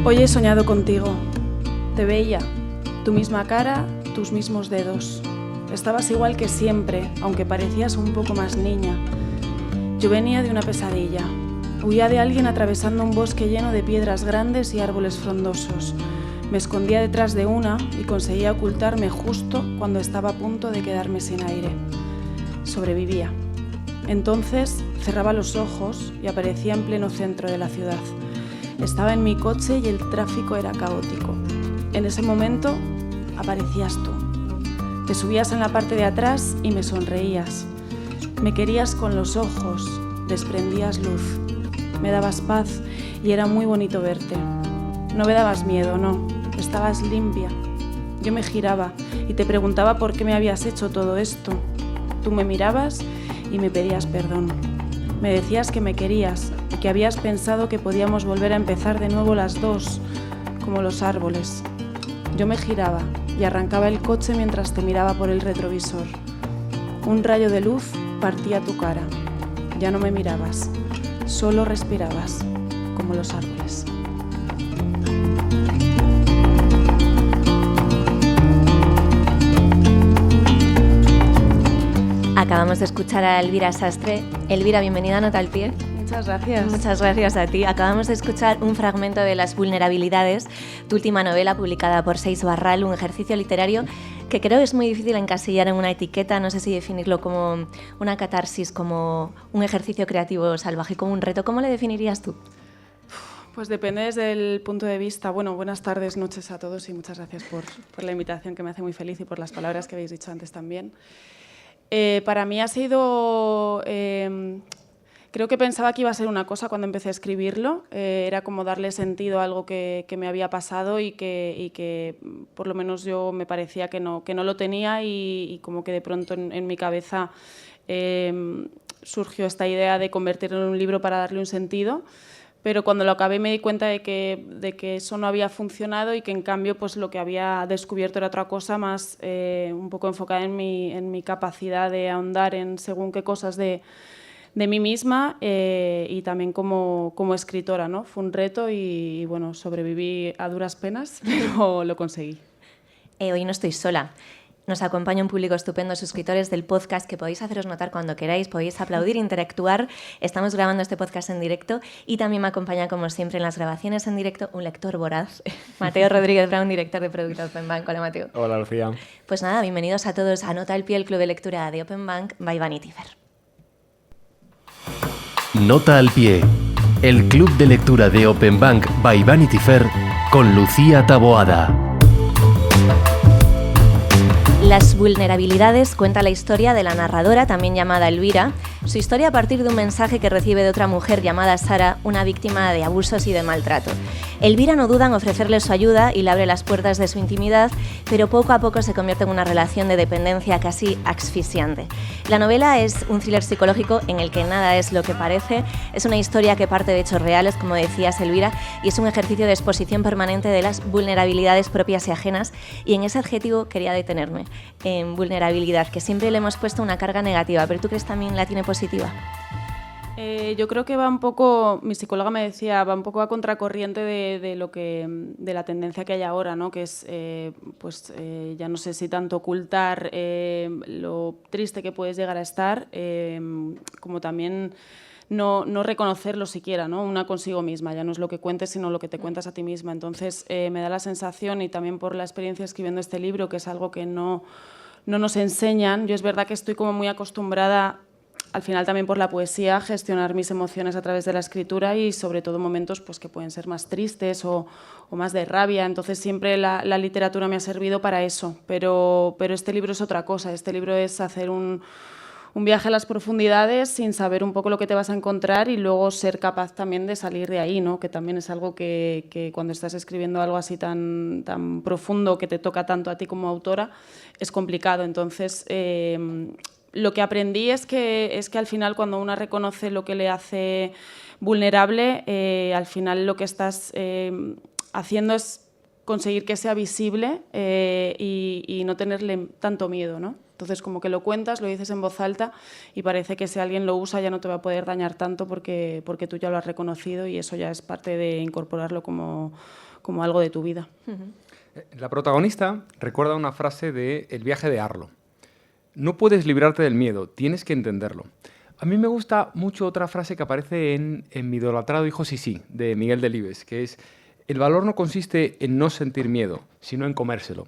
Hoy he soñado contigo. Te veía, tu misma cara, tus mismos dedos. Estabas igual que siempre, aunque parecías un poco más niña. Yo venía de una pesadilla. Huía de alguien atravesando un bosque lleno de piedras grandes y árboles frondosos. Me escondía detrás de una y conseguía ocultarme justo cuando estaba a punto de quedarme sin aire. Sobrevivía. Entonces cerraba los ojos y aparecía en pleno centro de la ciudad. Estaba en mi coche y el tráfico era caótico. En ese momento aparecías tú. Te subías en la parte de atrás y me sonreías. Me querías con los ojos, desprendías luz. Me dabas paz y era muy bonito verte. No me dabas miedo, no. Estabas limpia. Yo me giraba y te preguntaba por qué me habías hecho todo esto. Tú me mirabas y me pedías perdón. Me decías que me querías y que habías pensado que podíamos volver a empezar de nuevo las dos, como los árboles. Yo me giraba y arrancaba el coche mientras te miraba por el retrovisor. Un rayo de luz partía tu cara. Ya no me mirabas, solo respirabas, como los árboles. Acabamos de escuchar a Elvira Sastre. Elvira, bienvenida a Nota al Pie. Muchas gracias. Muchas gracias a ti. Acabamos de escuchar un fragmento de Las vulnerabilidades, tu última novela publicada por Seix Barral, un ejercicio literario que creo es muy difícil encasillar en una etiqueta, no sé si definirlo como una catarsis, como un ejercicio creativo salvaje, como un reto. ¿Cómo le definirías tú? Pues depende desde el punto de vista. Bueno, buenas tardes, noches a todos y muchas gracias por la invitación, que me hace muy feliz, y por las palabras que habéis dicho antes también. Para mí ha sido... creo que pensaba que iba a ser una cosa cuando empecé a escribirlo. Era como darle sentido a algo que me había pasado y que por lo menos yo me parecía que no lo tenía, y como que de pronto en mi cabeza surgió esta idea de convertirlo en un libro para darle un sentido. Pero cuando lo acabé me di cuenta de que eso no había funcionado y que en cambio pues lo que había descubierto era otra cosa más un poco enfocada en mi capacidad de ahondar en según qué cosas de mí misma y también como escritora, ¿no? Fue un reto y bueno, sobreviví a duras penas, pero lo conseguí. Hoy no estoy sola. Nos acompaña un público estupendo, suscriptores del podcast, que podéis haceros notar cuando queráis, podéis aplaudir, interactuar. Estamos grabando este podcast en directo y también me acompaña, como siempre, en las grabaciones en directo, un lector voraz, Mateo Rodríguez Brown, director de producto de Open Bank. Hola, Mateo. Hola, Lucía. Pues nada, bienvenidos a todos a Nota al Pie, el club de lectura de Open Bank by Vanity Fair. Nota al Pie, el club de lectura de Open Bank by Vanity Fair con Lucía Taboada. Las vulnerabilidades cuenta la historia de la narradora, también llamada Elvira, su historia a partir de un mensaje que recibe de otra mujer llamada Sara, una víctima de abusos y de maltrato. Elvira no duda en ofrecerle su ayuda y le abre las puertas de su intimidad, pero poco a poco se convierte en una relación de dependencia casi asfixiante. La novela es un thriller psicológico en el que nada es lo que parece, es una historia que parte de hechos reales, como decías, Elvira, y es un ejercicio de exposición permanente de las vulnerabilidades propias y ajenas, y en ese adjetivo quería detenerme, en vulnerabilidad, que siempre le hemos puesto una carga negativa, pero ¿tú crees también la tiene positiva? Yo creo que va un poco, mi psicóloga me decía, va un poco a contracorriente de la tendencia que hay ahora, ¿no? Que es, ya no sé si tanto ocultar lo triste que puedes llegar a estar, como también no reconocerlo siquiera, ¿no? Una consigo misma, ya no es lo que cuentes, sino lo que te cuentas a ti misma. Entonces, me da la sensación, y también por la experiencia escribiendo este libro, que es algo que no nos enseñan. Yo es verdad que estoy como muy acostumbrada, al final también por la poesía, gestionar mis emociones a través de la escritura, y sobre todo momentos pues, que pueden ser más tristes o más de rabia. Entonces siempre la literatura me ha servido para eso, pero este libro es otra cosa. Este libro es hacer un viaje a las profundidades sin saber un poco lo que te vas a encontrar y luego ser capaz también de salir de ahí, ¿no? Que también es algo que cuando estás escribiendo algo así tan profundo, que te toca tanto a ti como autora, es complicado. Entonces, lo que aprendí es que al final, cuando una reconoce lo que le hace vulnerable, al final lo que estás haciendo es conseguir que sea visible y no tenerle tanto miedo, ¿no? Entonces, como que lo cuentas, lo dices en voz alta y parece que si alguien lo usa ya no te va a poder dañar tanto porque tú ya lo has reconocido, y eso ya es parte de incorporarlo como como algo de tu vida. La protagonista recuerda una frase de El viaje de Arlo. No puedes librarte del miedo, tienes que entenderlo. A mí me gusta mucho otra frase que aparece en Mi idolatrado hijo Sisi, de Miguel Delibes, que es: el valor no consiste en no sentir miedo, sino en comérselo.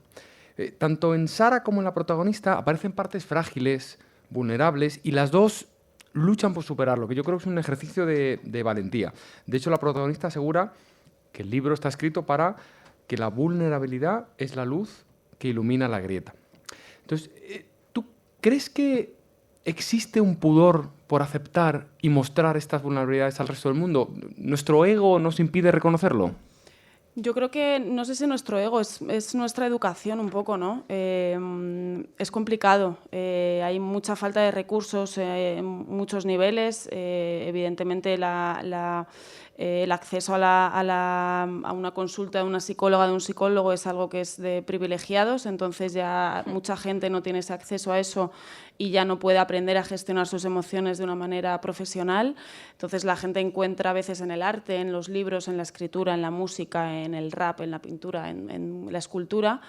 Tanto en Sara como en la protagonista aparecen partes frágiles, vulnerables, y las dos luchan por superarlo, que yo creo que es un ejercicio de valentía. De hecho, la protagonista asegura que el libro está escrito para que la vulnerabilidad es la luz que ilumina la grieta. Entonces, ¿tú crees que existe un pudor por aceptar y mostrar estas vulnerabilidades al resto del mundo? ¿Nuestro ego nos impide reconocerlo? Yo creo que, no sé si nuestro ego, es nuestra educación un poco, ¿no? Es complicado, hay mucha falta de recursos en muchos niveles, evidentemente el acceso a una consulta de una psicóloga, de un psicólogo, es algo que es de privilegiados, entonces ya mucha gente no tiene ese acceso a eso y ya no puede aprender a gestionar sus emociones de una manera profesional. Entonces la gente encuentra a veces en el arte, en los libros, en la escritura, en la música, en el rap, en la pintura, en la escultura,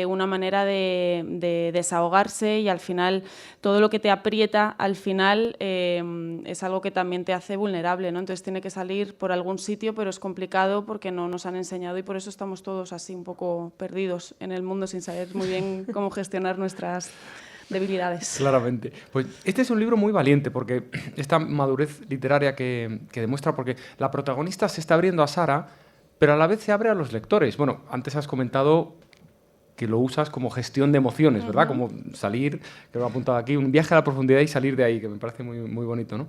una manera de desahogarse, y al final todo lo que te aprieta al final es algo que también te hace vulnerable, ¿no? Entonces tiene que salir por algún sitio, pero es complicado porque no nos han enseñado, y por eso estamos todos así un poco perdidos en el mundo sin saber muy bien cómo gestionar nuestras debilidades. Claramente. Pues este es un libro muy valiente, porque esta madurez literaria que demuestra, porque la protagonista se está abriendo a Sara, pero a la vez se abre a los lectores. Bueno, antes has comentado que lo usas como gestión de emociones, ¿verdad? Como salir, que lo he apuntado aquí, un viaje a la profundidad y salir de ahí, que me parece muy, muy bonito, ¿no?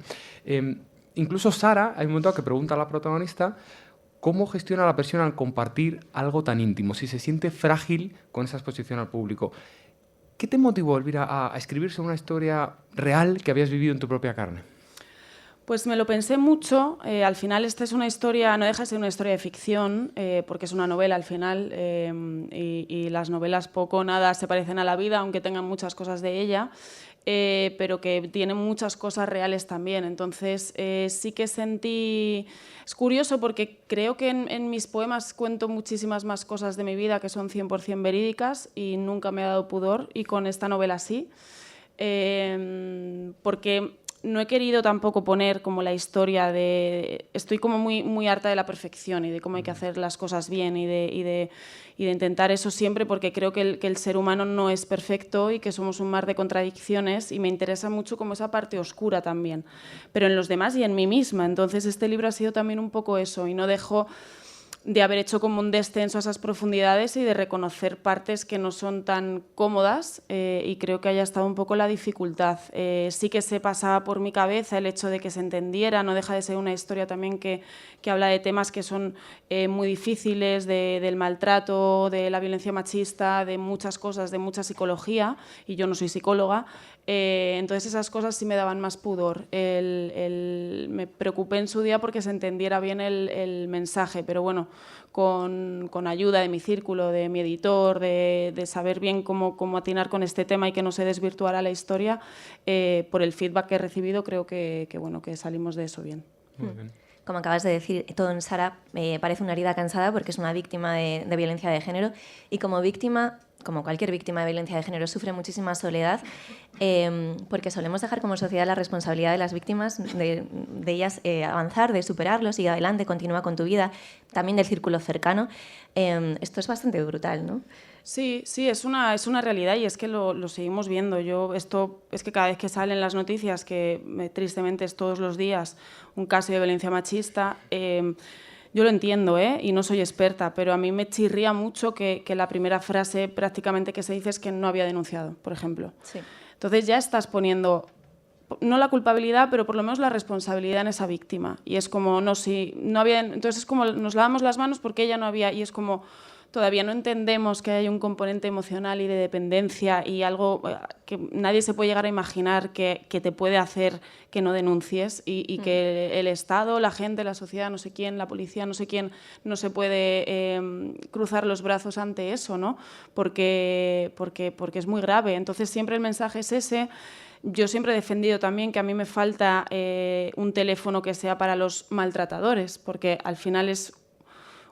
Incluso Sara, hay un momento que pregunta a la protagonista cómo gestiona la presión al compartir algo tan íntimo, si se siente frágil con esa exposición al público. ¿Qué te motivó, Elvira, a escribir sobre una historia real que habías vivido en tu propia carne? Pues me lo pensé mucho. Al final esta es una historia, no deja de ser una historia de ficción, porque es una novela al final, y las novelas poco o nada se parecen a la vida, aunque tengan muchas cosas de ella, pero que tienen muchas cosas reales también. Entonces sí que sentí... Es curioso porque creo que en mis poemas cuento muchísimas más cosas de mi vida que son 100% verídicas y nunca me ha dado pudor, y con esta novela sí, porque no he querido tampoco poner como la historia de... Estoy como muy, muy harta de la perfección y de cómo hay que hacer las cosas bien y de intentar eso siempre, porque creo que el ser humano no es perfecto y que somos un mar de contradicciones, y me interesa mucho como esa parte oscura también, pero en los demás y en mí misma. Entonces este libro ha sido también un poco eso, y no dejo de haber hecho como un descenso a esas profundidades y de reconocer partes que no son tan cómodas, y creo que haya estado un poco la dificultad. Sí que se pasaba por mi cabeza el hecho de que se entendiera, no deja de ser una historia también que habla de temas que son muy difíciles, del maltrato, de la violencia machista, de muchas cosas, de mucha psicología, y yo no soy psicóloga. Entonces esas cosas sí me daban más pudor. Me preocupé en su día porque se entendiera bien el mensaje, pero bueno, con ayuda de mi círculo, de mi editor, de saber bien cómo atinar con este tema y que no se desvirtuara la historia, por el feedback que he recibido, creo que salimos de eso bien. Muy bien. Como acabas de decir, todo en Sara parece una herida cansada porque es una víctima de violencia de género, y como víctima, como cualquier víctima de violencia de género, sufre muchísima soledad, porque solemos dejar como sociedad la responsabilidad de las víctimas, de ellas avanzar, de superarlo, sigue adelante, continúa con tu vida, también del círculo cercano. Esto es bastante brutal, ¿no? Sí, es una realidad, y es que lo seguimos viendo. Esto es que cada vez que salen las noticias, que tristemente es todos los días un caso de violencia machista, yo lo entiendo, y no soy experta, pero a mí me chirría mucho que la primera frase prácticamente que se dice es que no había denunciado, por ejemplo. Sí. Entonces ya estás poniendo, no la culpabilidad, pero por lo menos la responsabilidad en esa víctima. Y es como, no, si no había... Entonces es como, nos lavamos las manos porque ella no había... Y es como... Todavía no entendemos que hay un componente emocional y de dependencia, y algo que nadie se puede llegar a imaginar que te puede hacer que no denuncies, y que el Estado, la gente, la sociedad, no sé quién, la policía, no sé quién, no se puede cruzar los brazos ante eso, ¿no? Porque es muy grave. Entonces siempre el mensaje es ese. Yo siempre he defendido también que a mí me falta un teléfono que sea para los maltratadores, porque al final es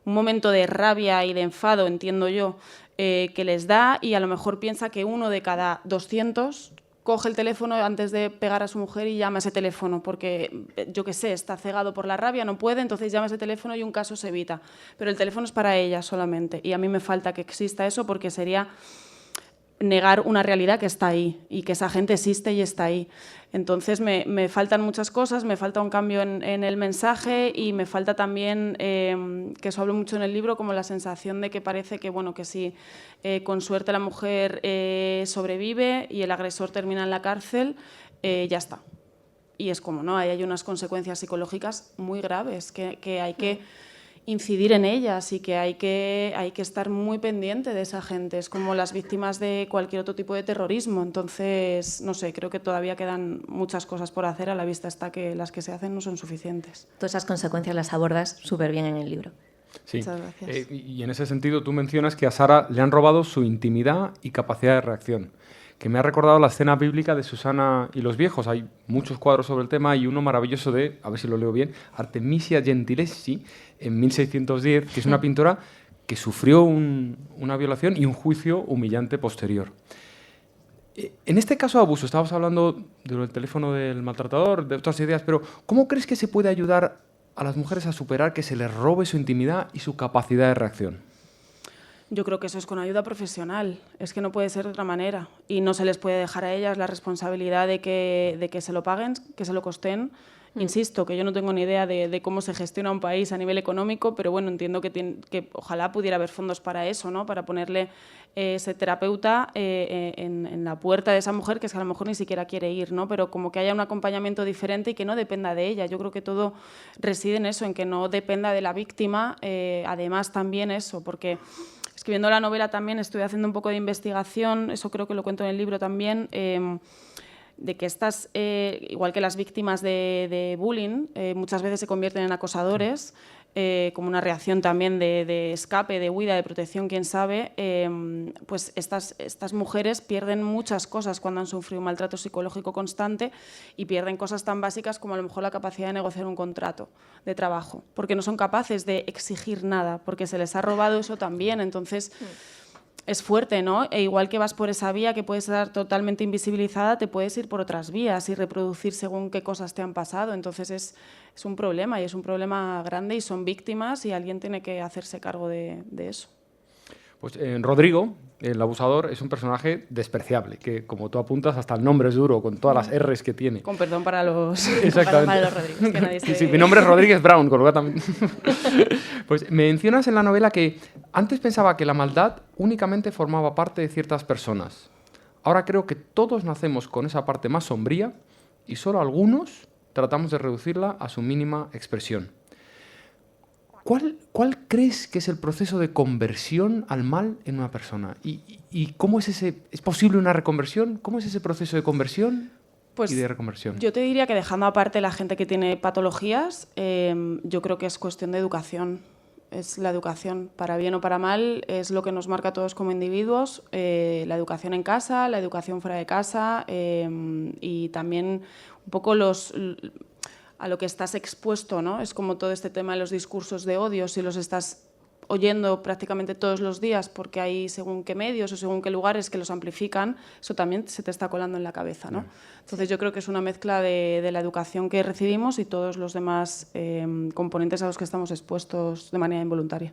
un momento de rabia y de enfado, entiendo yo, que les da, y a lo mejor piensa que 1 de cada 200 coge el teléfono antes de pegar a su mujer y llama a ese teléfono, porque, yo qué sé, está cegado por la rabia, no puede, entonces llama a ese teléfono y un caso se evita. Pero el teléfono es para ella solamente, y a mí me falta que exista eso, porque sería negar una realidad que está ahí y que esa gente existe y está ahí. Entonces me faltan muchas cosas, me falta un cambio en el mensaje, y me falta también, que eso hablo mucho en el libro, como la sensación de que parece que, bueno, que si con suerte la mujer sobrevive y el agresor termina en la cárcel, ya está. Y es como, no, ahí hay unas consecuencias psicológicas muy graves que hay que incidir en ellas, y que hay que estar muy pendiente de esa gente. Es como las víctimas de cualquier otro tipo de terrorismo. Entonces, no sé, creo que todavía quedan muchas cosas por hacer. A la vista está que las que se hacen no son suficientes. Todas esas consecuencias las abordas súper bien en el libro. Sí. Muchas gracias. Y en ese sentido tú mencionas que a Sara le han robado su intimidad y capacidad de reacción, que me ha recordado la escena bíblica de Susana y los viejos. Hay muchos cuadros sobre el tema, y uno maravilloso de, a ver si lo leo bien, Artemisia Gentileschi, en 1610, que es una pintora que sufrió una violación y un juicio humillante posterior. En este caso de abuso, estábamos hablando del teléfono del maltratador, de otras ideas, pero ¿cómo crees que se puede ayudar a las mujeres a superar que se les robe su intimidad y su capacidad de reacción? Yo creo que eso es con ayuda profesional, es que no puede ser de otra manera, y no se les puede dejar a ellas la responsabilidad de que se lo paguen, que se lo costen. Insisto, que yo no tengo ni idea de cómo se gestiona un país a nivel económico, pero bueno, entiendo que ojalá pudiera haber fondos para eso, ¿no? Para ponerle ese terapeuta en la puerta de esa mujer, que es que a lo mejor ni siquiera quiere ir, ¿no? Pero como que haya un acompañamiento diferente y que no dependa de ella. Yo creo que todo reside en eso, en que no dependa de la víctima, además también eso, porque escribiendo la novela también estuve haciendo un poco de investigación, eso creo que lo cuento en el libro también, de que estas, igual que las víctimas de bullying, muchas veces se convierten en acosadores, como una reacción también de escape, de huida, de protección, quién sabe, pues estas mujeres pierden muchas cosas cuando han sufrido un maltrato psicológico constante, y pierden cosas tan básicas como a lo mejor la capacidad de negociar un contrato de trabajo, porque no son capaces de exigir nada, porque se les ha robado eso también. Entonces es fuerte, ¿no? E igual que vas por esa vía que puede estar totalmente invisibilizada, te puedes ir por otras vías y reproducir según qué cosas te han pasado. Entonces es un problema, y es un problema grande, y son víctimas, y alguien tiene que hacerse cargo de eso. Pues Rodrigo, el abusador, es un personaje despreciable, que como tú apuntas, hasta el nombre es duro, con todas las R's que tiene. Con perdón para los, Exactamente. para los Rodríguez, que nadie se... Sí, mi nombre es Rodríguez Brown, con lo cual también... Pues mencionas en la novela que antes pensaba que la maldad únicamente formaba parte de ciertas personas. Ahora creo que todos nacemos con esa parte más sombría, y solo algunos tratamos de reducirla a su mínima expresión. ¿Cuál crees que es el proceso de conversión al mal en una persona? ¿Y cómo es es posible una reconversión? ¿Cómo es ese proceso de conversión y de reconversión? Yo te diría que, dejando aparte la gente que tiene patologías, yo creo que es cuestión de educación. Es la educación, para bien o para mal, es lo que nos marca a todos como individuos. La educación en casa, la educación fuera de casa, y también un poco a lo que estás expuesto, ¿no? Es como todo este tema de los discursos de odio, si los estás oyendo prácticamente todos los días porque hay según qué medios o según qué lugares que los amplifican, eso también se te está colando en la cabeza, ¿no? Entonces yo creo que es una mezcla de la educación que recibimos y todos los demás componentes a los que estamos expuestos de manera involuntaria.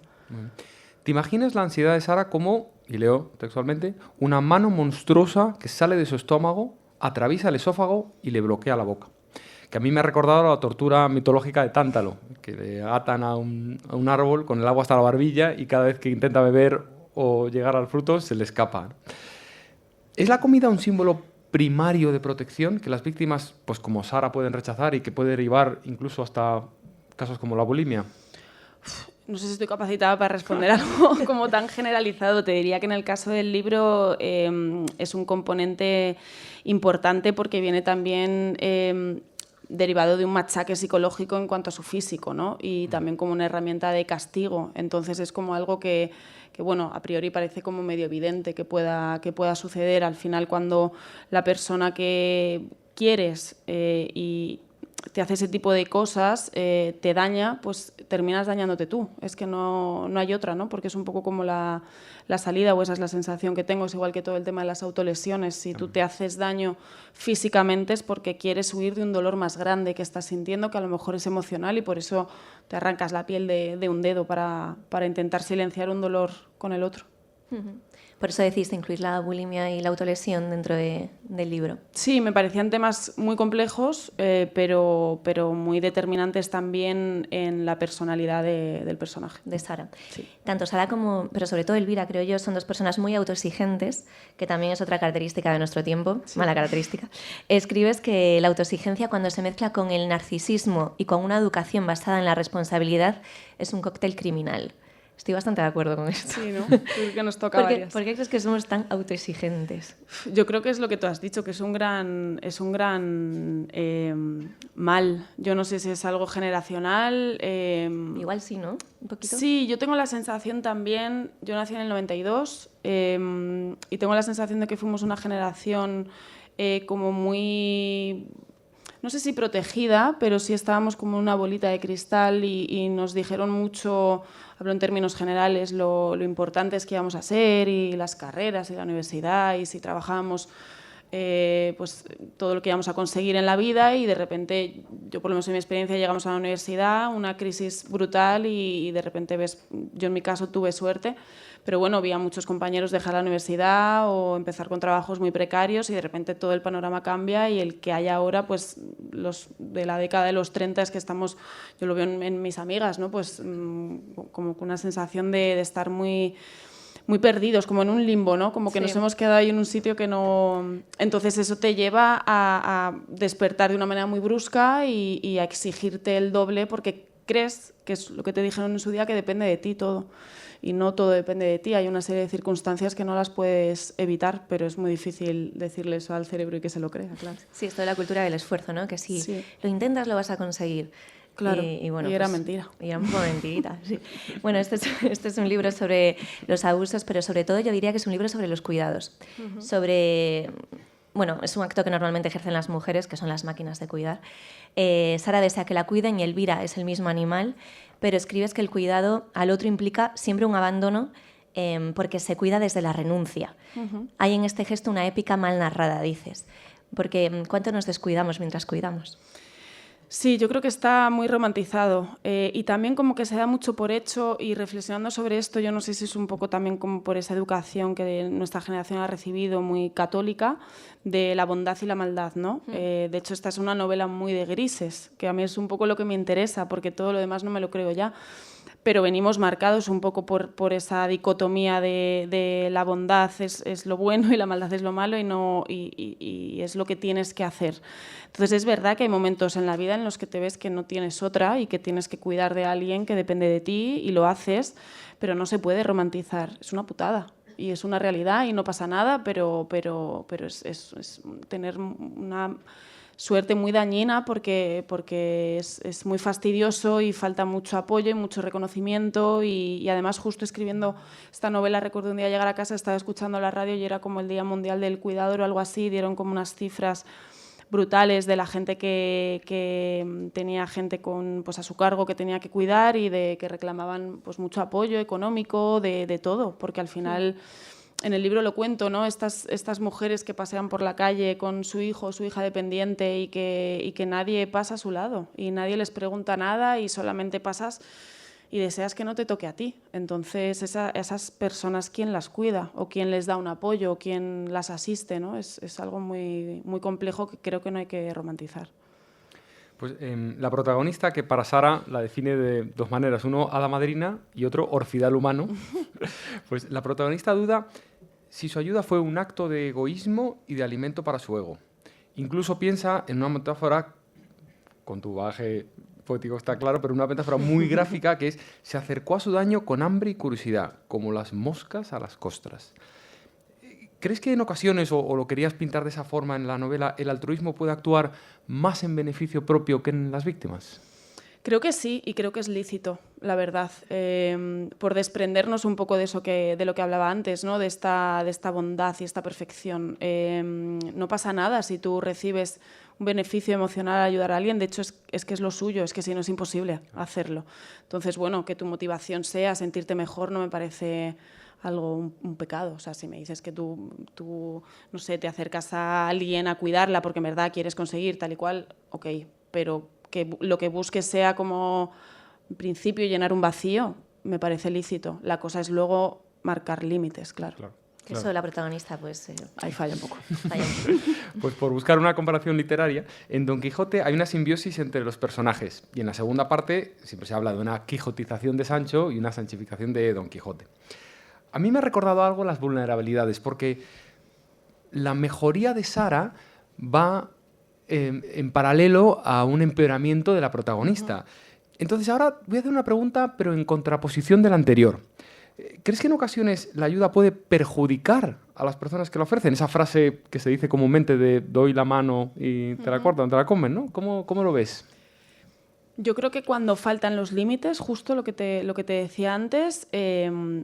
¿Te imaginas la ansiedad de Sara como, y leo textualmente, una mano monstruosa que sale de su estómago, atraviesa el esófago y le bloquea la boca? Que a mí me ha recordado la tortura mitológica de Tántalo, que le atan a un árbol con el agua hasta la barbilla, y cada vez que intenta beber o llegar al fruto se le escapa. ¿Es la comida un símbolo primario de protección que las víctimas, pues como Sara, pueden rechazar, y que puede derivar incluso hasta casos como la bulimia? No sé si estoy capacitada para responder algo como tan generalizado. Te diría que en el caso del libro es un componente importante, porque viene también derivado de un machaque psicológico en cuanto a su físico, ¿no? Y también como una herramienta de castigo. Entonces es como algo que bueno, a priori parece como medio evidente que pueda suceder. Al final, cuando la persona que quieres y te hace ese tipo de cosas, te daña, pues terminas dañándote tú. Es que no hay otra, ¿no? Porque es un poco como la salida, o esa es la sensación que tengo. Es igual que todo el tema de las autolesiones. Si tú te haces daño físicamente es porque quieres huir de un dolor más grande que estás sintiendo, que a lo mejor es emocional, y por eso te arrancas la piel de un dedo para intentar silenciar un dolor con el otro. Por eso decidiste incluir la bulimia y la autolesión dentro del libro. Sí, me parecían temas muy complejos, pero muy determinantes también en la personalidad del personaje. De Sara. Sí. Tanto Sara como, pero sobre todo Elvira, creo yo, son dos personas muy autoexigentes, que también es otra característica de nuestro tiempo, sí. Mala característica. Escribes que la autoexigencia, cuando se mezcla con el narcisismo y con una educación basada en la responsabilidad, es un cóctel criminal. Estoy bastante de acuerdo con esto. Sí, ¿no? Creo que nos toca varias. ¿Por qué crees que somos tan autoexigentes? Yo creo que es lo que tú has dicho, que es un gran mal. Yo no sé si es algo generacional. Igual sí, ¿no? Un poquito. Sí, yo tengo la sensación también, yo nací en el 92 y tengo la sensación de que fuimos una generación como muy... No sé si protegida, pero sí estábamos como una bolita de cristal y nos dijeron mucho, hablo en términos generales, lo importantes que íbamos a ser, y las carreras y la universidad, y si trabajábamos pues todo lo que íbamos a conseguir en la vida, y de repente, yo por lo menos en mi experiencia, llegamos a la universidad, una crisis brutal, y de repente ves, yo en mi caso tuve suerte, pero bueno, vi a muchos compañeros dejar la universidad o empezar con trabajos muy precarios, y de repente todo el panorama cambia, y el que hay ahora, pues los de la década de los 30 es que estamos, yo lo veo en mis amigas, ¿no? Pues como con una sensación de estar muy perdidos, como en un limbo, ¿no? Como que sí. Nos hemos quedado ahí en un sitio que no... Entonces eso te lleva a despertar de una manera muy brusca y a exigirte el doble, porque crees, que es lo que te dijeron en su día, que depende de ti todo. Y no todo depende de ti, hay una serie de circunstancias que no las puedes evitar, pero es muy difícil decirle eso al cerebro y que se lo crea, claro. Sí, esto de la cultura del esfuerzo, ¿no? Que si sí. Lo intentas lo vas a conseguir. Claro, bueno, y era mentira. Y era un poco mentirita, sí. Bueno, este es un libro sobre los abusos, pero sobre todo yo diría que es un libro sobre los cuidados. Sobre... Bueno, es un acto que normalmente ejercen las mujeres, que son las máquinas de cuidar. Sara desea que la cuiden y Elvira es el mismo animal, pero escribes que el cuidado al otro implica siempre un abandono porque se cuida desde la renuncia. Hay en este gesto una épica mal narrada, dices, porque ¿cuánto nos descuidamos mientras cuidamos? Sí, yo creo que está muy romantizado y también como que se da mucho por hecho, y reflexionando sobre esto, yo no sé si es un poco también como por esa educación que nuestra generación ha recibido muy católica de la bondad y la maldad, ¿no? De hecho, esta es una novela muy de grises, que a mí es un poco lo que me interesa, porque todo lo demás no me lo creo ya. Pero venimos marcados un poco por esa dicotomía de la bondad es lo bueno y la maldad es lo malo, y es lo que tienes que hacer. Entonces es verdad que hay momentos en la vida en los que te ves que no tienes otra y que tienes que cuidar de alguien que depende de ti, y lo haces, pero no se puede romantizar. Es una putada y es una realidad y no pasa nada, pero es tener una... suerte muy dañina porque es muy fastidioso y falta mucho apoyo y mucho reconocimiento, y además justo escribiendo esta novela recuerdo un día llegar a casa, estaba escuchando la radio y era como el Día Mundial del Cuidador o algo así, dieron como unas cifras brutales de la gente que tenía gente pues a su cargo que tenía que cuidar, y de que reclamaban pues mucho apoyo económico, de todo, porque al final... En el libro lo cuento, ¿no? Estas mujeres que pasean por la calle con su hijo o su hija dependiente y que nadie pasa a su lado y nadie les pregunta nada, y solamente pasas y deseas que no te toque a ti. Entonces, esas personas, ¿quién las cuida? ¿O quién les da un apoyo? ¿O quién las asiste? ¿No? Es algo muy, muy complejo que creo que no hay que romantizar. Pues la protagonista, que para Sara la define de dos maneras, uno hada madrina y otro orfidal humano, pues la protagonista duda si su ayuda fue un acto de egoísmo y de alimento para su ego. Incluso piensa en una metáfora, con tu bagaje poético está claro, pero una metáfora muy gráfica, que es: se acercó a su daño con hambre y curiosidad, como las moscas a las costras. ¿Crees que en ocasiones, o lo querías pintar de esa forma en la novela, el altruismo puede actuar más en beneficio propio que en las víctimas? Creo que sí, y creo que es lícito, la verdad, por desprendernos un poco de eso de lo que hablaba antes, ¿no? de esta bondad y esta perfección. No pasa nada si tú recibes un beneficio emocional al ayudar a alguien, de hecho es que es lo suyo, es que si no es imposible hacerlo. Entonces, bueno, que tu motivación sea sentirte mejor no me parece algo, un pecado. O sea, si me dices que tú, no sé, te acercas a alguien a cuidarla porque en verdad quieres conseguir tal y cual, ok, pero que lo que busques sea como, en principio, llenar un vacío, me parece lícito. La cosa es luego marcar límites, claro. Eso la protagonista, pues... ahí falla un poco. Pues por buscar una comparación literaria, en Don Quijote hay una simbiosis entre los personajes y en la segunda parte siempre se habla de una quijotización de Sancho y una sanchificación de Don Quijote. A mí me ha recordado algo las vulnerabilidades, porque la mejoría de Sara va en paralelo a un empeoramiento de la protagonista. Entonces ahora voy a hacer una pregunta, pero en contraposición de la anterior. ¿Crees que en ocasiones la ayuda puede perjudicar a las personas que la ofrecen? Esa frase que se dice comúnmente de doy la mano y te la cortan, te la comen, ¿no? ¿Cómo lo ves? Yo creo que cuando faltan los límites, justo lo que te decía antes,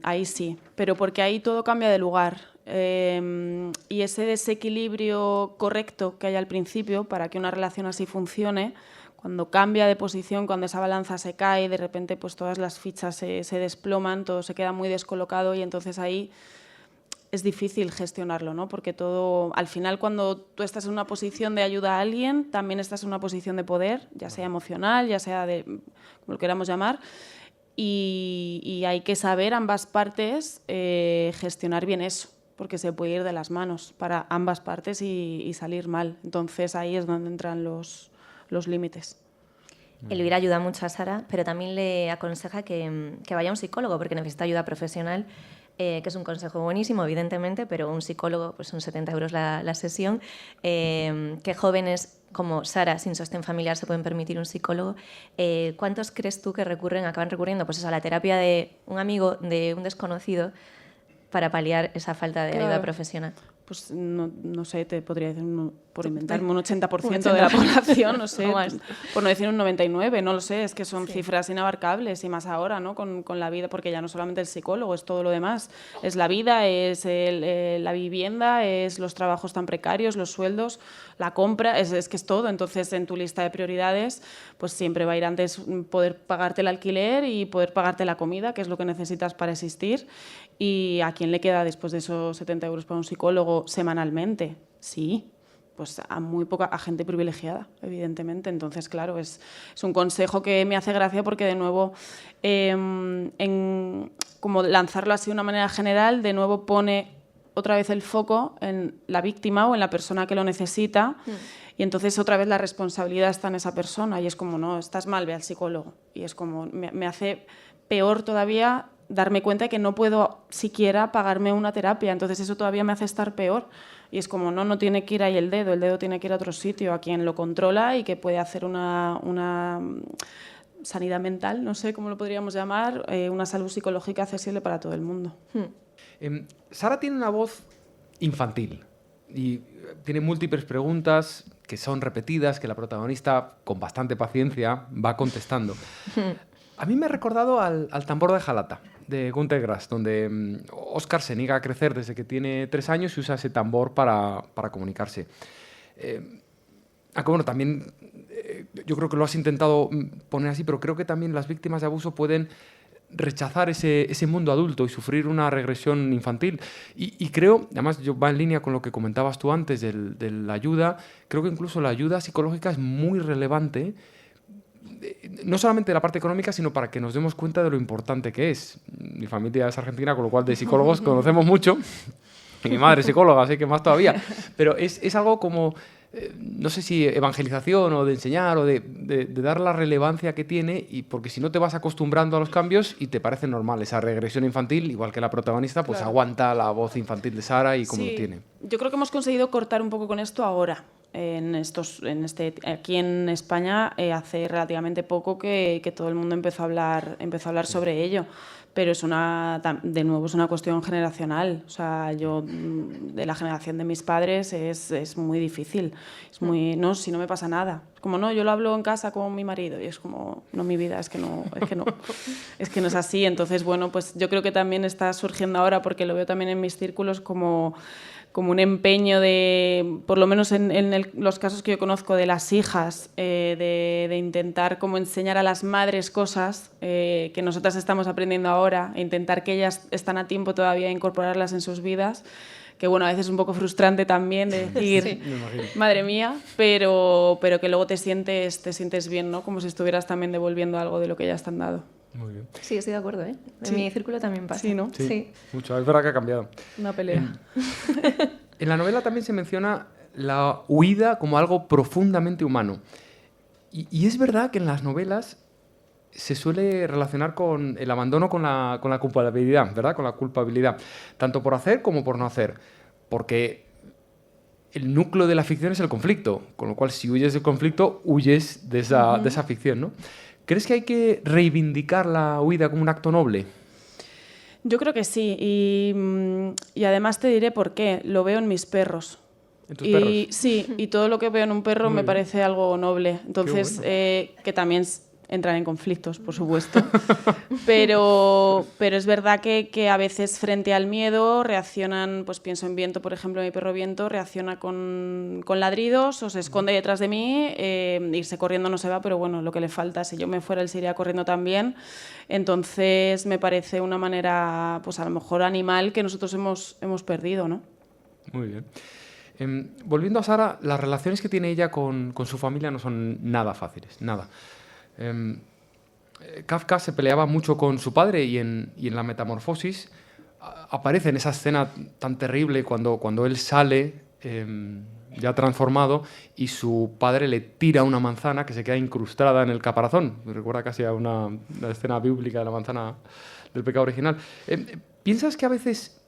ahí sí, pero porque ahí todo cambia de lugar. Y ese desequilibrio correcto que hay al principio para que una relación así funcione, cuando cambia de posición, cuando esa balanza se cae, de repente pues todas las fichas se desploman, todo se queda muy descolocado y entonces ahí es difícil gestionarlo, ¿no? Porque todo, al final, cuando tú estás en una posición de ayuda a alguien, también estás en una posición de poder, ya sea emocional, ya sea de, como lo queramos llamar, y hay que saber ambas partes gestionar bien eso, porque se puede ir de las manos para ambas partes y salir mal. Entonces ahí es donde entran los límites. Elvira ayuda mucho a Sara, pero también le aconseja que vaya a un psicólogo porque necesita ayuda profesional, que es un consejo buenísimo, evidentemente, pero un psicólogo pues son 70 euros la sesión. Que jóvenes como Sara, sin sostén familiar, se pueden permitir un psicólogo. ¿Cuántos crees tú que acaban recurriendo pues eso, a la terapia de un amigo, de un desconocido, para paliar esa falta de ayuda profesional? Pues no sé, te podría decir, por inventarme, un 80% de la población, no sé, por no decir un 99%, no lo sé, es que son cifras inabarcables y más ahora, ¿no? Con la vida, porque ya no solamente el psicólogo, es todo lo demás, es la vida, es la vivienda, es los trabajos tan precarios, los sueldos, la compra, es que es todo. Entonces, en tu lista de prioridades, pues siempre va a ir antes poder pagarte el alquiler y poder pagarte la comida, que es lo que necesitas para existir. ¿Y a quién le queda después de esos 70 euros para un psicólogo semanalmente? Sí, pues a gente privilegiada, evidentemente. Entonces, claro, es un consejo que me hace gracia porque, de nuevo, como lanzarlo así de una manera general, de nuevo pone otra vez el foco en la víctima o en la persona que lo necesita y entonces otra vez la responsabilidad está en esa persona y es como, no, estás mal, ve al psicólogo. Y es como, me hace peor todavía darme cuenta de que no puedo siquiera pagarme una terapia, entonces eso todavía me hace estar peor. Y es como, no tiene que ir ahí el dedo tiene que ir a otro sitio, a quien lo controla y que puede hacer una sanidad mental, no sé cómo lo podríamos llamar, una salud psicológica accesible para todo el mundo. Sara tiene una voz infantil y tiene múltiples preguntas que son repetidas, que la protagonista, con bastante paciencia, va contestando. A mí me ha recordado al Tambor de Jalata, de Günter Grass, donde Óscar se niega a crecer desde que tiene 3 años y usa ese tambor para comunicarse. Aunque bueno, también yo creo que lo has intentado poner así, pero creo que también las víctimas de abuso pueden rechazar ese mundo adulto y sufrir una regresión infantil. Y creo, además va en línea con lo que comentabas tú antes de la ayuda, creo que incluso la ayuda psicológica es muy relevante, no solamente de la parte económica, sino para que nos demos cuenta de lo importante que es. Mi familia es argentina, con lo cual de psicólogos conocemos mucho. Y mi madre es psicóloga, así que más todavía. Pero es algo como, no sé si evangelización o de enseñar o de dar la relevancia que tiene, y porque si no te vas acostumbrando a los cambios y te parece normal esa regresión infantil, igual que la protagonista, pues aguanta la voz infantil de Sara y como lo tiene. Yo creo que hemos conseguido cortar un poco con esto ahora. Aquí en España hace relativamente poco que todo el mundo empezó a hablar sobre ello. Pero de nuevo es una cuestión generacional. O sea, yo de la generación de mis padres es muy difícil. Es muy, no, si no me pasa nada. Es como, no, yo lo hablo en casa con mi marido y es como, no, mi vida, es que no, es que no es así. Entonces, bueno, pues yo creo que también está surgiendo ahora, porque lo veo también en mis círculos como un empeño de, por lo menos en los casos que yo conozco de las hijas, de intentar como enseñar a las madres cosas que nosotras estamos aprendiendo ahora, e intentar que ellas están a tiempo todavía de incorporarlas en sus vidas, que bueno, a veces es un poco frustrante también de decir, sí, madre mía, pero que luego te sientes bien, ¿no? Como si estuvieras también devolviendo algo de lo que ya te han dado. Muy bien. Sí, estoy de acuerdo, ¿eh? En sí. mi círculo también pasa. Sí, ¿no? Sí, mucho. Es verdad que ha cambiado. Una pelea. En la novela también se menciona la huida como algo profundamente humano. Y es verdad que en las novelas se suele relacionar con el abandono con la culpabilidad, ¿verdad? Con la culpabilidad, tanto por hacer como por no hacer. Porque el núcleo de la ficción es el conflicto, con lo cual si huyes del conflicto, huyes de esa ficción, ¿no? ¿Crees que hay que reivindicar la huida como un acto noble? Yo creo que sí, y además te diré por qué. Lo veo en mis perros. ¿En tus perros? Sí, y todo lo que veo en un perro me parece algo noble. Entonces, que también entran en conflictos, por supuesto. pero es verdad que a veces frente al miedo reaccionan, pues pienso en Viento, por ejemplo, mi perro Viento reacciona con ladridos o se esconde detrás de mí, irse corriendo no se va, pero bueno, lo que le falta, si yo me fuera él se iría corriendo también. Entonces me parece una manera, pues a lo mejor animal, que nosotros hemos perdido, ¿no? Muy bien. Volviendo a Sara, las relaciones que tiene ella con su familia no son nada fáciles, nada. Kafka se peleaba mucho con su padre y en la Metamorfosis aparece en esa escena tan terrible cuando él sale ya transformado y su padre le tira una manzana que se queda incrustada en el caparazón. Me recuerda casi a una escena bíblica de la manzana del pecado original. ¿Piensas que a veces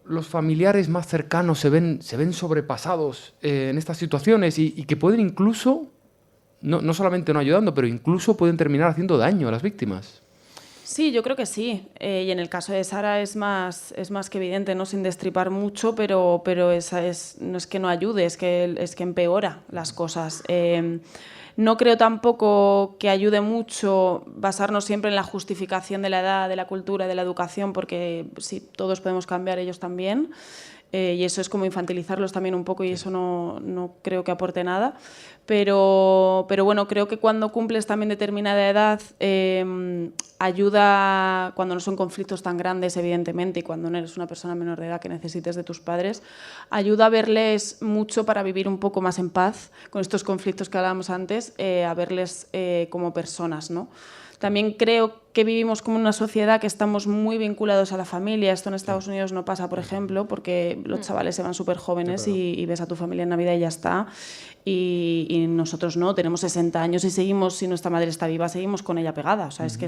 los familiares más cercanos se ven sobrepasados en estas situaciones y que pueden incluso, no solamente no ayudando, pero incluso pueden terminar haciendo daño a las víctimas? Sí, yo creo que sí. Y en el caso de Sara es más que evidente, ¿no? Sin destripar mucho, pero no es que no ayude, es que empeora las cosas. No creo tampoco que ayude mucho basarnos siempre en la justificación de la edad, de la cultura, de la educación, porque sí, todos podemos cambiar, ellos también. Y eso es como infantilizarlos también un poco y eso no creo que aporte nada. Pero bueno, creo que cuando cumples también determinada edad ayuda, cuando no son conflictos tan grandes, evidentemente, y cuando no eres una persona menor de edad que necesites de tus padres, ayuda a verles mucho para vivir un poco más en paz con estos conflictos que hablábamos antes, a verles como personas, ¿no? También creo que vivimos como una sociedad que estamos muy vinculados a la familia. Esto en Estados Unidos no pasa, por ejemplo, porque los chavales se van súper jóvenes y ves a tu familia en Navidad y ya está. Y nosotros no, tenemos 60 años y seguimos, si nuestra madre está viva, seguimos con ella pegada. O sea, es que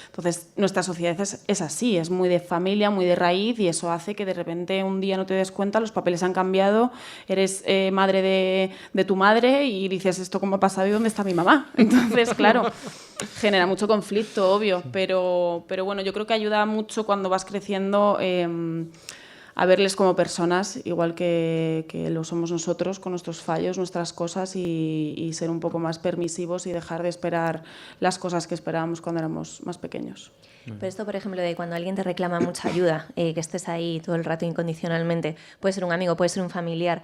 entonces, nuestra sociedad es así, es muy de familia, muy de raíz, y eso hace que de repente un día no te des cuenta, los papeles han cambiado, eres madre de tu madre y dices, ¿esto cómo ha pasado y dónde está mi mamá? Entonces, claro, genera mucho conflicto, obvio, pero bueno, yo creo que ayuda mucho cuando vas creciendo a verles como personas, igual que lo somos nosotros, con nuestros fallos, nuestras cosas, y ser un poco más permisivos y dejar de esperar las cosas que esperábamos cuando éramos más pequeños. Pero esto, por ejemplo, de cuando alguien te reclama mucha ayuda, que estés ahí todo el rato incondicionalmente, puede ser un amigo, puede ser un familiar,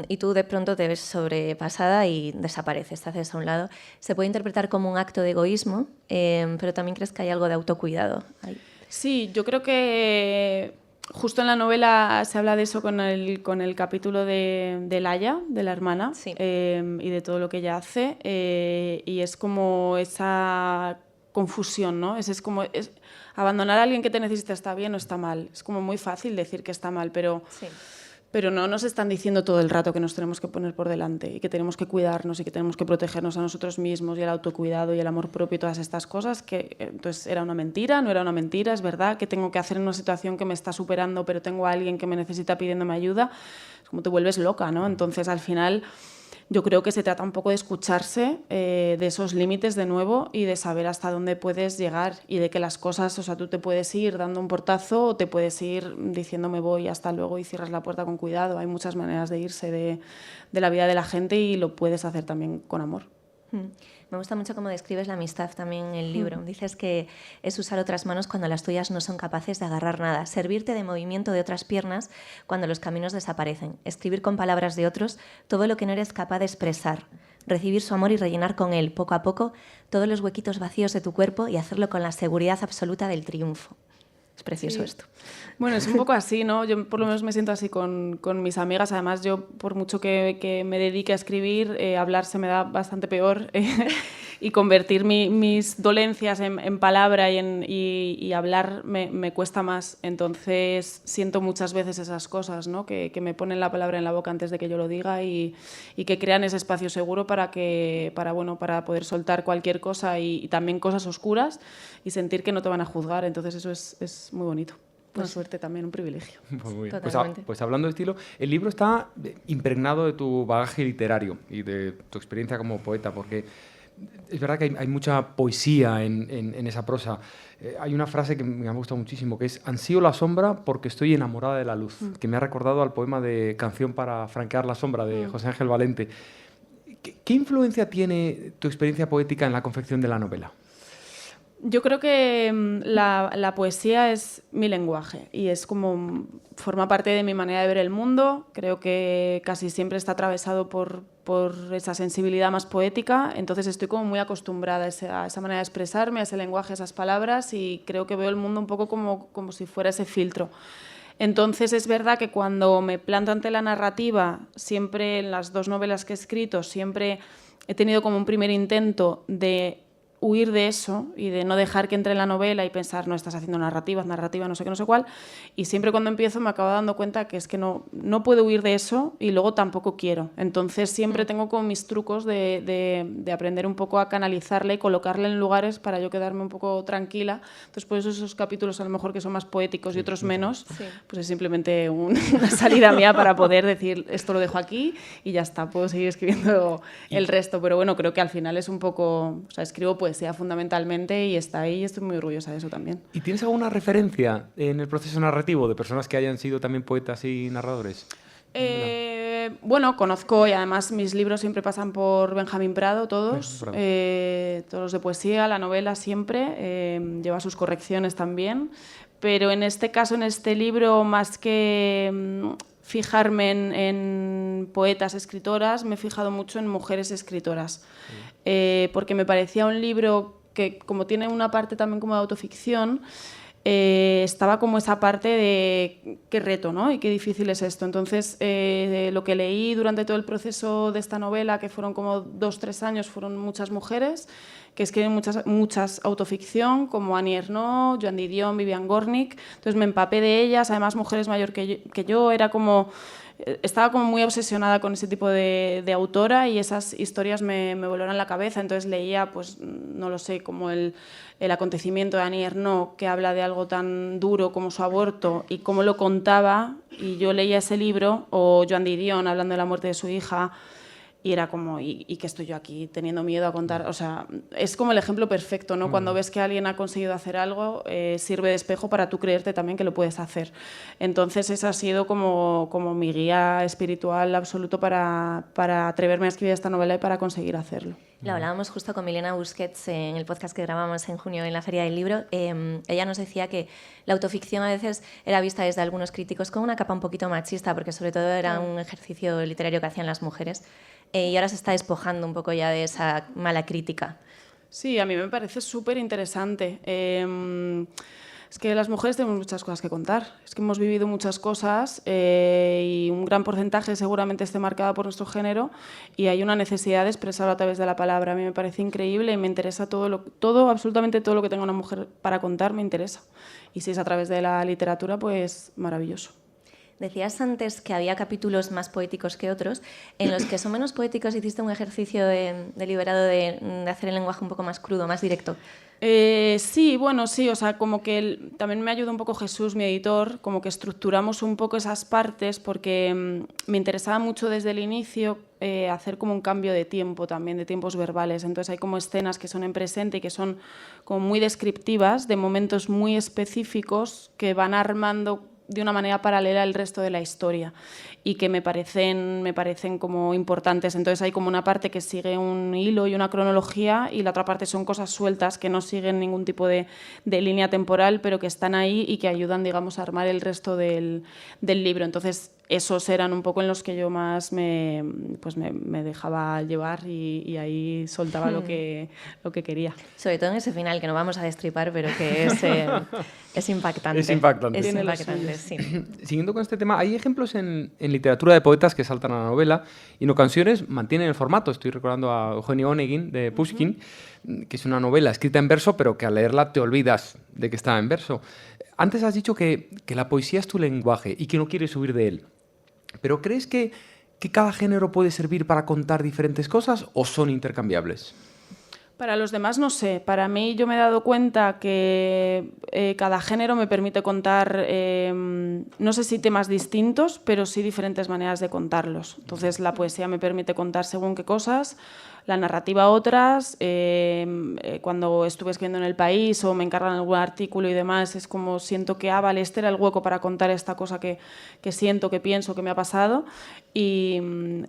y tú de pronto te ves sobrepasada y desapareces, te haces a un lado. Se puede interpretar como un acto de egoísmo, pero también crees que hay algo de autocuidado ahí. Sí, yo creo que justo en la novela se habla de eso con el capítulo de Laia, de la hermana, sí. Y de todo lo que ella hace, y es como esa confusión, ¿no? Es abandonar a alguien que te necesita está bien o está mal. Es como muy fácil decir que está mal, pero Pero no nos están diciendo todo el rato que nos tenemos que poner por delante y que tenemos que cuidarnos y que tenemos que protegernos a nosotros mismos y el autocuidado y el amor propio y todas estas cosas, que entonces era una mentira, no era una mentira, es verdad que tengo que hacer en una situación que me está superando, pero tengo a alguien que me necesita pidiéndome ayuda, es como te vuelves loca, ¿no? Entonces al final yo creo que se trata un poco de escucharse, de esos límites de nuevo y de saber hasta dónde puedes llegar y de que las cosas, o sea, tú te puedes ir dando un portazo o te puedes ir diciendo me voy, hasta luego y cierras la puerta con cuidado. Hay muchas maneras de irse de la vida de la gente y lo puedes hacer también con amor. Me gusta mucho cómo describes la amistad también en el libro. Dices que es usar otras manos cuando las tuyas no son capaces de agarrar nada, servirte de movimiento de otras piernas cuando los caminos desaparecen, escribir con palabras de otros todo lo que no eres capaz de expresar, recibir su amor y rellenar con él, poco a poco, todos los huequitos vacíos de tu cuerpo y hacerlo con la seguridad absoluta del triunfo. Es precioso esto. Bueno, es un poco así, ¿no? Yo por lo menos me siento así con mis amigas. Además, yo por mucho que me dedique a escribir, hablar se me da bastante peor y convertir mis dolencias en palabra y hablar me cuesta más. Entonces siento muchas veces esas cosas, ¿no? Que me ponen la palabra en la boca antes de que yo lo diga y que crean ese espacio seguro para poder soltar cualquier cosa y también cosas oscuras y sentir que no te van a juzgar. Entonces eso es muy bonito. Una suerte también, un privilegio. Pues muy bien. Totalmente. Pues hablando de estilo, el libro está impregnado de tu bagaje literario y de tu experiencia como poeta, porque es verdad que hay mucha poesía en esa prosa. Hay una frase que me ha gustado muchísimo, que es «Ansío la sombra porque estoy enamorada de la luz», que me ha recordado al poema de Canción para franquear la sombra, de José Ángel Valente. ¿Qué influencia tiene tu experiencia poética en la confección de la novela? Yo creo que la poesía es mi lenguaje y es como forma parte de mi manera de ver el mundo. Creo que casi siempre está atravesado por esa sensibilidad más poética, entonces estoy como muy acostumbrada a esa manera de expresarme, a ese lenguaje, a esas palabras y creo que veo el mundo un poco como si fuera ese filtro. Entonces es verdad que cuando me planto ante la narrativa, siempre en las 2 novelas que he escrito, siempre he tenido como un primer intento de huir de eso y de no dejar que entre en la novela y pensar, no, estás haciendo narrativa, no sé qué, no sé cuál. Y siempre cuando empiezo me acabo dando cuenta que es que no puedo huir de eso y luego tampoco quiero. Entonces siempre tengo como mis trucos de aprender un poco a canalizarla y colocarla en lugares para yo quedarme un poco tranquila. Entonces por eso esos capítulos a lo mejor que son más poéticos y otros menos, pues es simplemente una salida mía para poder decir, esto lo dejo aquí y ya está, puedo seguir escribiendo el resto. Pero bueno, creo que al final es un poco, o sea, escribo poesía fundamentalmente y está ahí y estoy muy orgullosa de eso también. ¿Y tienes alguna referencia en el proceso narrativo de personas que hayan sido también poetas y narradores? Bueno, conozco y además mis libros siempre pasan por Benjamín Prado, todos, todos los de poesía, la novela siempre, lleva sus correcciones también, pero en este caso, en este libro, más que fijarme en poetas, escritoras, me he fijado mucho en mujeres escritoras, porque me parecía un libro que, como tiene una parte también como de autoficción, estaba como esa parte de qué reto, ¿no? Y qué difícil es esto. Entonces, lo que leí durante todo el proceso de esta novela, que fueron como 2-3 años, fueron muchas mujeres que escriben muchas autoficción, como Annie Ernaux, Joan Didion, Vivian Gornick. Entonces me empapé de ellas, además mujeres mayor que yo, estaba como muy obsesionada con ese tipo de autora y esas historias me volaron la cabeza. Entonces leía, pues no lo sé, como el acontecimiento de Annie Ernaux, que habla de algo tan duro como su aborto y cómo lo contaba, y yo leía ese libro, o Joan Didion hablando de la muerte de su hija, y era como, ¿y qué estoy yo aquí teniendo miedo a contar? O sea, es como el ejemplo perfecto, ¿no? Cuando ves que alguien ha conseguido hacer algo, sirve de espejo para tú creerte también que lo puedes hacer. Entonces, esa ha sido como mi guía espiritual absoluto para atreverme a escribir esta novela y para conseguir hacerlo. Lo hablábamos justo con Milena Busquets en el podcast que grabamos en junio en la Feria del Libro. Ella nos decía que la autoficción a veces era vista desde algunos críticos con una capa un poquito machista, porque sobre todo era un ejercicio literario que hacían las mujeres. Y ahora se está despojando un poco ya de esa mala crítica. Sí, a mí me parece súper interesante. Es que las mujeres tenemos muchas cosas que contar. Es que hemos vivido muchas cosas y un gran porcentaje seguramente esté marcado por nuestro género y hay una necesidad de expresarlo a través de la palabra. A mí me parece increíble y me interesa absolutamente todo lo que tenga una mujer para contar me interesa. Y si es a través de la literatura, pues maravilloso. Decías antes que había capítulos más poéticos que otros. En los que son menos poéticos hiciste un ejercicio deliberado de hacer el lenguaje un poco más crudo, más directo. Sí, bueno, sí, o sea, como que también me ayuda un poco Jesús, mi editor, como que estructuramos un poco esas partes porque me interesaba mucho desde el inicio hacer como un cambio de tiempo también, de tiempos verbales. Entonces hay como escenas que son en presente y que son como muy descriptivas de momentos muy específicos que van armando de una manera paralela el resto de la historia y que me parecen como importantes. Entonces hay como una parte que sigue un hilo y una cronología y la otra parte son cosas sueltas que no siguen ningún tipo de línea temporal, pero que están ahí y que ayudan, digamos, a armar el resto del libro. Entonces esos eran un poco en los que yo más me dejaba llevar y ahí soltaba lo que quería. Sobre todo en ese final, que no vamos a destripar, pero que es impactante. Es impactante. Es impactante, sí. Siguiendo con este tema, hay ejemplos en literatura de poetas que saltan a la novela y en ocasiones mantienen el formato. Estoy recordando a Eugenio Onegin, de Pushkin, que es una novela escrita en verso, pero que al leerla te olvidas de que está en verso. Antes has dicho que la poesía es tu lenguaje y que no quieres huir de él. ¿Pero crees que cada género puede servir para contar diferentes cosas o son intercambiables? Para los demás no sé. Para mí yo me he dado cuenta que cada género me permite contar, no sé si temas distintos, pero sí diferentes maneras de contarlos. Entonces la poesía me permite contar según qué cosas, la narrativa otras. Cuando estuve escribiendo en El País o me encargan algún artículo y demás, es como siento que, vale, este era el hueco para contar esta cosa que siento, que pienso, que me ha pasado. Y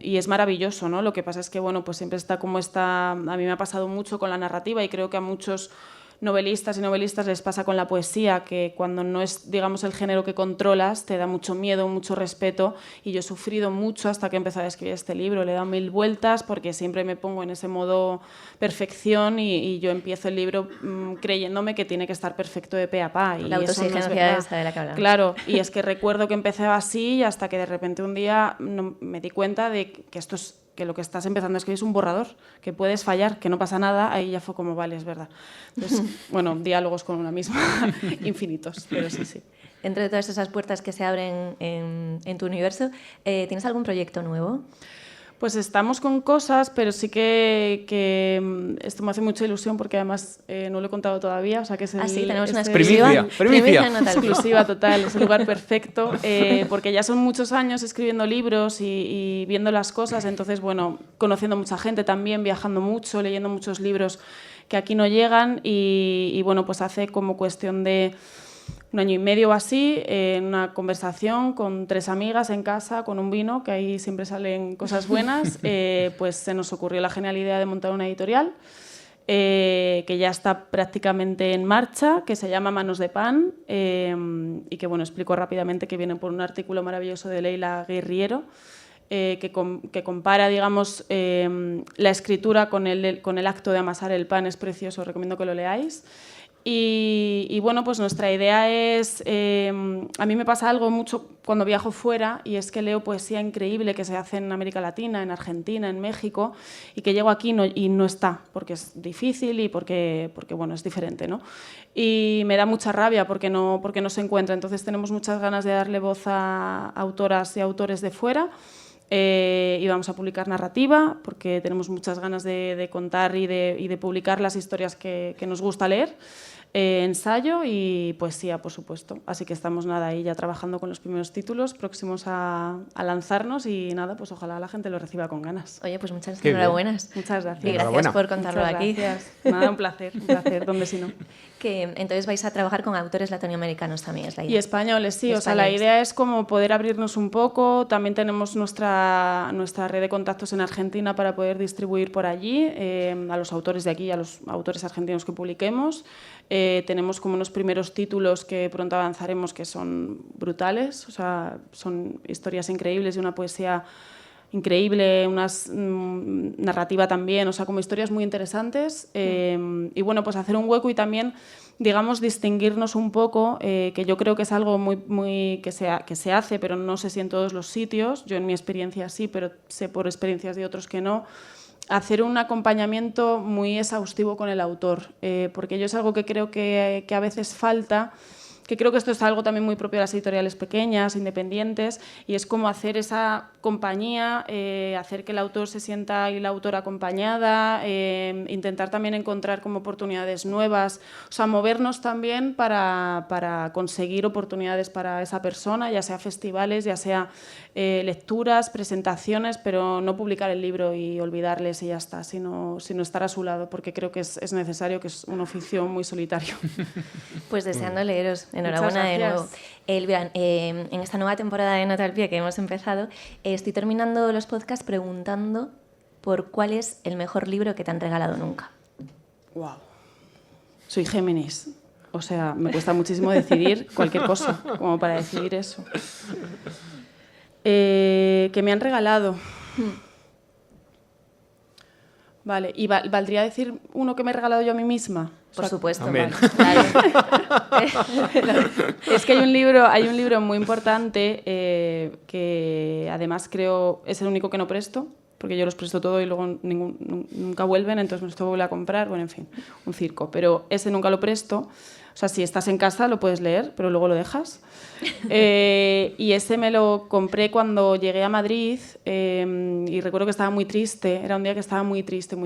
es maravilloso, ¿no? Lo que pasa es que, bueno, pues siempre está como esta... A mí me ha pasado mucho con la narrativa y creo que a muchos novelistas y novelistas les pasa con la poesía, que cuando no es, digamos, el género que controlas, te da mucho miedo, mucho respeto, y yo he sufrido mucho hasta que he empezado a escribir este libro. Le he dado 1000 vueltas porque siempre me pongo en ese modo perfección y yo empiezo el libro creyéndome que tiene que estar perfecto de pe a pa. Y la autoexigencia esa de la que hablamos. Claro, y es que recuerdo que empecé así y hasta que de repente un día me di cuenta de que esto es que lo que estás empezando a escribir es un borrador, que puedes fallar, que no pasa nada. Ahí ya fue como, vale, es verdad. Entonces, bueno, diálogos con una misma, infinitos, pero sí, sí. Dentro de todas esas puertas que se abren en tu universo, ¿tienes algún proyecto nuevo? Pues estamos con cosas, pero sí que esto me hace mucha ilusión porque además no lo he contado todavía. O sea que es sí, tenemos una exclusiva. Primicia. Exclusiva total, es el lugar perfecto, porque ya son muchos años escribiendo libros y viendo las cosas, entonces, bueno, conociendo mucha gente también, viajando mucho, leyendo muchos libros que aquí no llegan y bueno, pues hace como cuestión de 1 año y medio o así, en una conversación con 3 amigas en casa, con un vino, que ahí siempre salen cosas buenas, pues se nos ocurrió la genial idea de montar una editorial, que ya está prácticamente en marcha, que se llama Manos de Pan, y que, bueno, explico rápidamente que viene por un artículo maravilloso de Leila Guerriero, que compara, digamos, la escritura con el acto de amasar el pan. Es precioso, recomiendo que lo leáis. Y bueno, pues nuestra idea es, a mí me pasa algo mucho cuando viajo fuera y es que leo poesía increíble que se hace en América Latina, en Argentina, en México, y que llego aquí y no está, porque es difícil y porque bueno, es diferente, ¿no? Y me da mucha rabia porque no se encuentra. Entonces tenemos muchas ganas de darle voz a autoras y autores de fuera. Y vamos a publicar narrativa porque tenemos muchas ganas de contar y de publicar las historias que nos gusta leer, ensayo y poesía, por supuesto. Así que estamos ahí ya trabajando con los primeros títulos próximos a lanzarnos y nada, pues ojalá la gente lo reciba con ganas. Oye, pues muchas enhorabuenas. Muchas gracias. Y gracias por contarlo aquí. Gracias. Nada, un placer, donde si no. Que entonces vais a trabajar con autores latinoamericanos también, es la idea. Y españoles, sí. O sea, la idea es como poder abrirnos un poco. También tenemos nuestra red de contactos en Argentina para poder distribuir por allí a los autores de aquí y a los autores argentinos que publiquemos. Tenemos como unos primeros títulos que pronto avanzaremos que son brutales, o sea, son historias increíbles y una poesía increíble, una narrativa también, o sea, como historias muy interesantes. Y bueno, pues hacer un hueco y también, digamos, distinguirnos un poco, que yo creo que es algo muy que se hace, pero no sé si en todos los sitios. Yo en mi experiencia sí, pero sé por experiencias de otros que no. Hacer un acompañamiento muy exhaustivo con el autor, porque yo es algo que creo que a veces falta, que creo que esto es algo también muy propio de las editoriales pequeñas, independientes, y es como hacer esa compañía, hacer que el autor se sienta y la autora acompañada, intentar también encontrar como oportunidades nuevas, o sea, movernos también para conseguir oportunidades para esa persona, ya sea festivales, ya sea lecturas, presentaciones, pero no publicar el libro y olvidarles y ya está, sino estar a su lado, porque creo que es necesario, que es un oficio muy solitario. Pues deseando leeros. Enhorabuena de nuevo. Elvira, en esta nueva temporada de Nota al Pie que hemos empezado, estoy terminando los podcasts preguntando por cuál es el mejor libro que te han regalado nunca. Wow. Soy Géminis. O sea, me cuesta muchísimo decidir cualquier cosa, como para decidir eso. Que me han regalado. Vale, ¿y valdría decir uno que me he regalado yo a mí misma? Por supuesto. Amén. Vale. Es que hay un libro muy importante que además creo es el único que no presto, porque yo los presto todo y luego nunca vuelven, entonces me los tengo que volver a comprar, bueno, en fin, un circo. Pero ese nunca lo presto. O sea, si estás en casa lo puedes leer, pero luego lo dejas. Y ese me lo compré cuando llegué a Madrid y recuerdo que estaba muy triste. Era un día que estaba muy triste.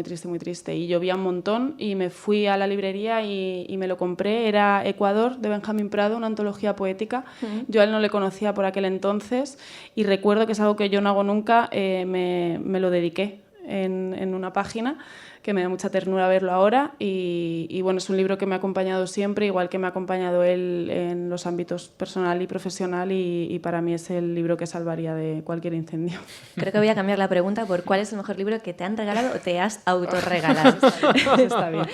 Y llovía un montón y me fui a la librería y me lo compré. Era Ecuador, de Benjamín Prado, una antología poética. Yo a él no le conocía por aquel entonces y recuerdo que es algo que yo no hago nunca. Me lo dediqué en una página, que me da mucha ternura verlo ahora y bueno, es un libro que me ha acompañado siempre, igual que me ha acompañado él en los ámbitos personal y profesional y para mí es el libro que salvaría de cualquier incendio. Creo que voy a cambiar la pregunta por cuál es el mejor libro que te han regalado o te has autorregalado. Está bien.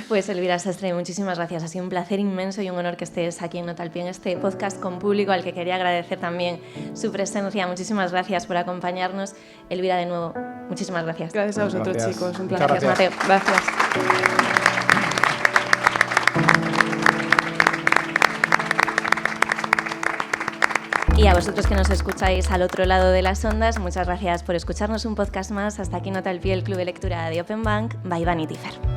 Pues Elvira Sastre, muchísimas gracias. Ha sido un placer inmenso y un honor que estés aquí en Nota al Pie, en este podcast con público al que quería agradecer también su presencia. Muchísimas gracias por acompañarnos. Elvira, de nuevo, muchísimas gracias. Gracias a vosotros, Gracias. chicos. Un Muchas placer. gracias. Mateo. Gracias. Y a vosotros que nos escucháis al otro lado de las ondas, muchas gracias por escucharnos un podcast más. Hasta aquí Nota al Pie, el Club de Lectura de Open Bank by Vanity Fair.